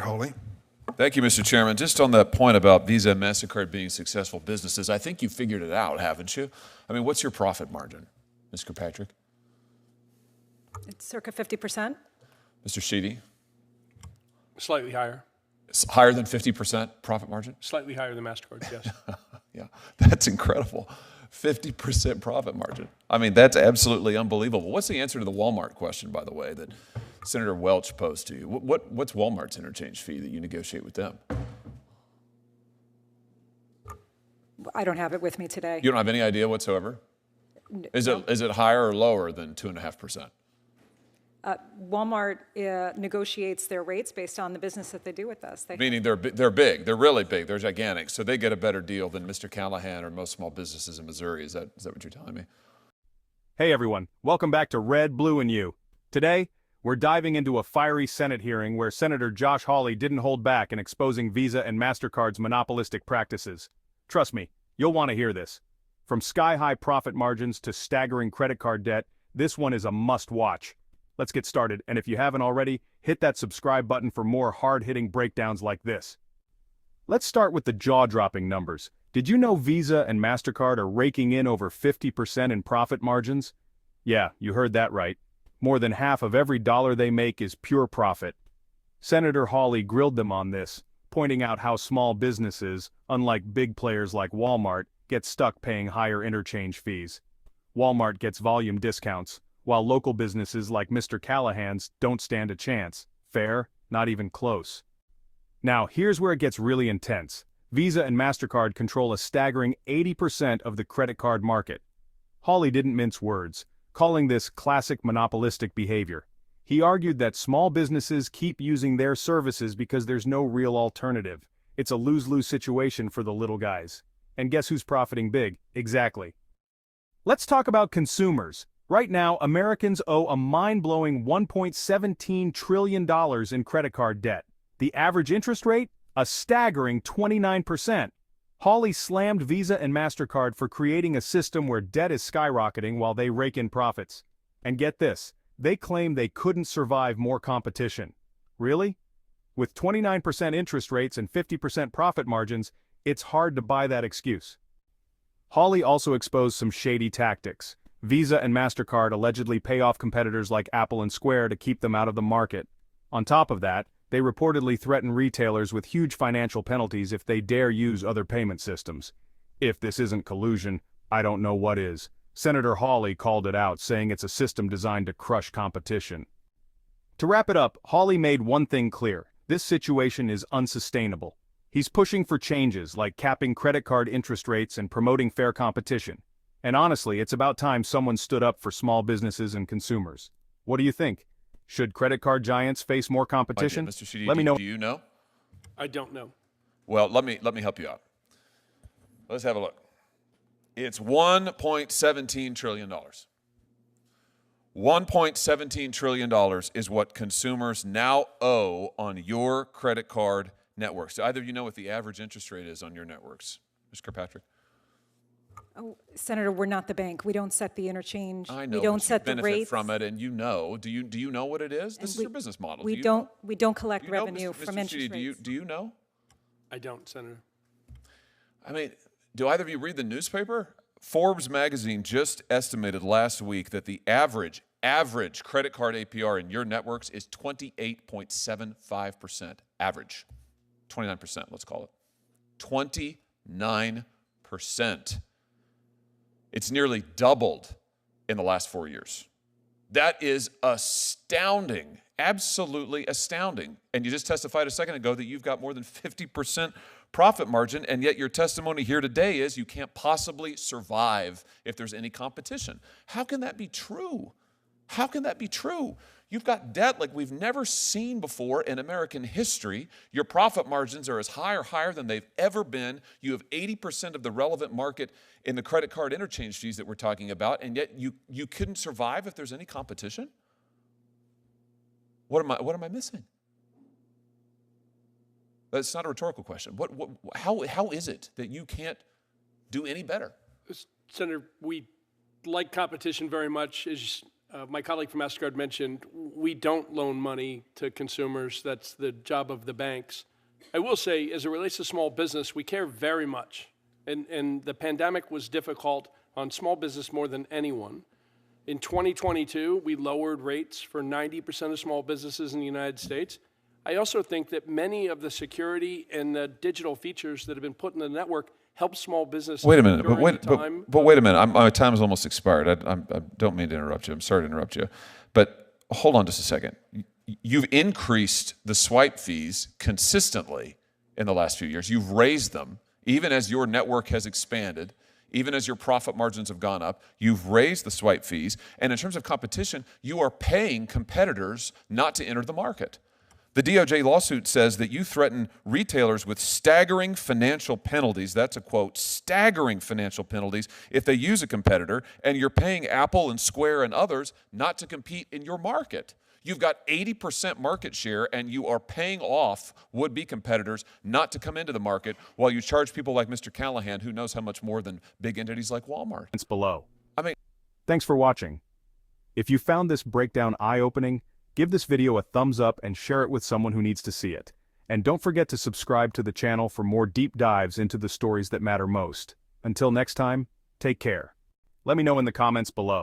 Hawley. Thank you, Mr. Chairman. Just on that point about Visa and MasterCard being successful businesses, I think you figured it out, haven't you? I mean, what's your profit margin, Ms. Kirkpatrick? It's circa 50%. Mr. Sheedy? Slightly higher. It's higher than 50% profit margin? Slightly higher than MasterCard, yes. Yeah, that's incredible. 50% profit margin. I mean, that's absolutely unbelievable. What's the answer to the Walmart question, by the way, that Senator Welch posed to you? What's Walmart's interchange fee that you negotiate with them? I don't have it with me today. You don't have any idea whatsoever? Is it higher or lower than 2.5%? Walmart negotiates their rates based on the business that they do with us. Meaning they're big, they're really big, they're gigantic, so they get a better deal than Mr. Callahan or most small businesses in Missouri. Is that what you're telling me? Hey everyone, welcome back to Red, Blue, and You. Today, we're diving into a fiery Senate hearing where Senator Josh Hawley didn't hold back in exposing Visa and MasterCard's monopolistic practices. Trust me, you'll want to hear this. From sky-high profit margins to staggering credit card debt, this one is a must-watch. Let's get started, and if you haven't already, hit that subscribe button for more hard-hitting breakdowns like this. Let's start with the jaw-dropping numbers. Did you know Visa and MasterCard are raking in over 50% in profit margins? Yeah, you heard that right. More than half of every dollar they make is pure profit. Senator Hawley grilled them on this, pointing out how small businesses, unlike big players like Walmart, get stuck paying higher interchange fees. Walmart gets volume discounts, while local businesses like Mr. Callahan's don't stand a chance. Fair? Not even close. Now, here's where it gets really intense. Visa and MasterCard control a staggering 80% of the credit card market. Hawley didn't mince words, calling this classic monopolistic behavior. He argued that small businesses keep using their services because there's no real alternative. It's a lose-lose situation for the little guys. And guess who's profiting big? Exactly. Let's talk about consumers. Right now, Americans owe a mind-blowing $1.17 trillion in credit card debt. The average interest rate? A staggering 29%. Hawley slammed Visa and MasterCard for creating a system where debt is skyrocketing while they rake in profits. And get this, they claim they couldn't survive more competition. Really? With 29% interest rates and 50% profit margins, it's hard to buy that excuse. Hawley also exposed some shady tactics. Visa and MasterCard allegedly pay off competitors like Apple and Square to keep them out of the market. On top of that, they reportedly threaten retailers with huge financial penalties if they dare use other payment systems. If this isn't collusion, I don't know what is. Senator Hawley called it out, saying it's a system designed to crush competition. To wrap it up, Hawley made one thing clear. This situation is unsustainable. He's pushing for changes like capping credit card interest rates and promoting fair competition. And honestly, it's about time someone stood up for small businesses and consumers. What do you think? Should credit card giants face more competition? Mr. Sheedy, Let me know. Do you know? I don't know. Well, let me help you out. Let's have a look. It's $1.17 trillion. $1.17 trillion is what consumers now owe on your credit card networks. Do either of you know what the average interest rate is on your networks? Mr. Kirkpatrick? Oh, Senator, we're not the bank. We don't set the interchange. I know, we don't but set you the benefit rates. from it, and you know. Do you know what it is? This is your business model. We do you don't. know? We don't collect Do you know, revenue Mr. from Mr. interest Sheedy, rates. do you know? I don't, Senator. I mean, do either of you read the newspaper? Forbes magazine just estimated last week that the average credit card APR in your networks is 28.75%. Average. 29%, let's call it. 29%. It's nearly doubled in the last 4 years. That is astounding, absolutely astounding. And you just testified a second ago that you've got more than 50% profit margin, and yet your testimony here today is you can't possibly survive if there's any competition. How can that be true? How can that be true? You've got debt like we've never seen before in American history. Your profit margins are as high or higher than they've ever been. You have 80% of the relevant market in the credit card interchange fees that we're talking about, and yet you couldn't survive if there's any competition? What am I missing? That's not a rhetorical question. How is it that you can't do any better? Senator, we like competition very much. As My colleague from MasterCard mentioned we don't loan money to consumers. That's the job of the banks. I will say, as it relates to small business, we care very much. And the pandemic was difficult on small business more than anyone. In 2022, we lowered rates for 90% of small businesses in the United States. I also think that many of the security and the digital features that have been put in the network help small business. Wait a minute, during wait the time. a minute. My time is almost expired. I don't mean to interrupt you. I'm sorry to interrupt you. But hold on just a second. You've increased the swipe fees consistently in the last few years. You've raised them, even as your network has expanded, even as your profit margins have gone up. You've raised the swipe fees. And in terms of competition, you are paying competitors not to enter the market. The DOJ lawsuit says that you threaten retailers with staggering financial penalties. That's a quote, staggering financial penalties if they use a competitor, and you're paying Apple and Square and others not to compete in your market. You've got 80% market share, and you are paying off would-be competitors not to come into the market while you charge people like Mr. Callahan, who knows how much more than big entities like Walmart. It's below. I mean, Thanks for watching. If you found this breakdown eye-opening, give this video a thumbs up and share it with someone who needs to see it. And don't forget to subscribe to the channel for more deep dives into the stories that matter most. Until next time, take care. Let me know in the comments below.